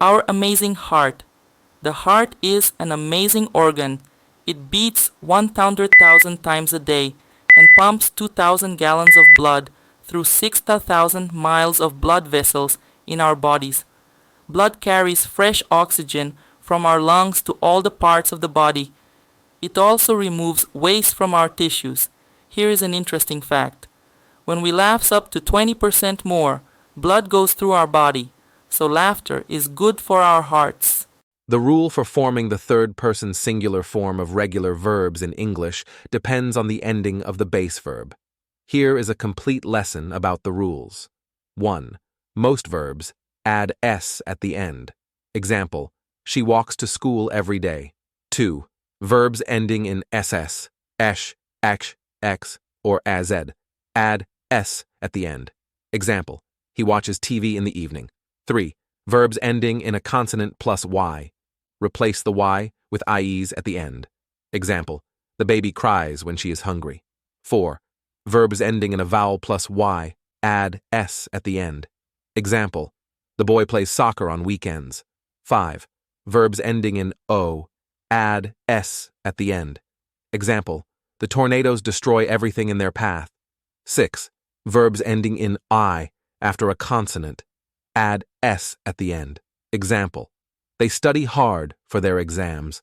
Our amazing heart. The heart is an amazing organ. It beats 100,000 times a day and pumps 2,000 gallons of blood through 60,000 miles of blood vessels in our bodies. Blood carries fresh oxygen from our lungs to all the parts of the body. It also removes waste from our tissues. Here is an interesting fact. When we laugh up to 20% more, blood goes through our body. So laughter is good for our hearts. The rule for forming the third-person singular form of regular verbs in English depends on the ending of the base verb. Here is a complete lesson about the rules. 1. Most verbs add s at the end. Example, she walks to school every day. 2. Verbs ending in ss, esh, x, x, or az add s at the end. Example, he watches TV in the evening. 3. Verbs ending in a consonant plus y. Replace the y with ies at the end. Example, the baby cries when she is hungry. 4. Verbs ending in a vowel plus y, add s at the end. Example, the boy plays soccer on weekends. 5. Verbs ending in o, add s at the end. Example, the tornadoes destroy everything in their path. 6. Verbs ending in I after a consonant, add s at the end. Example, they study hard for their exams.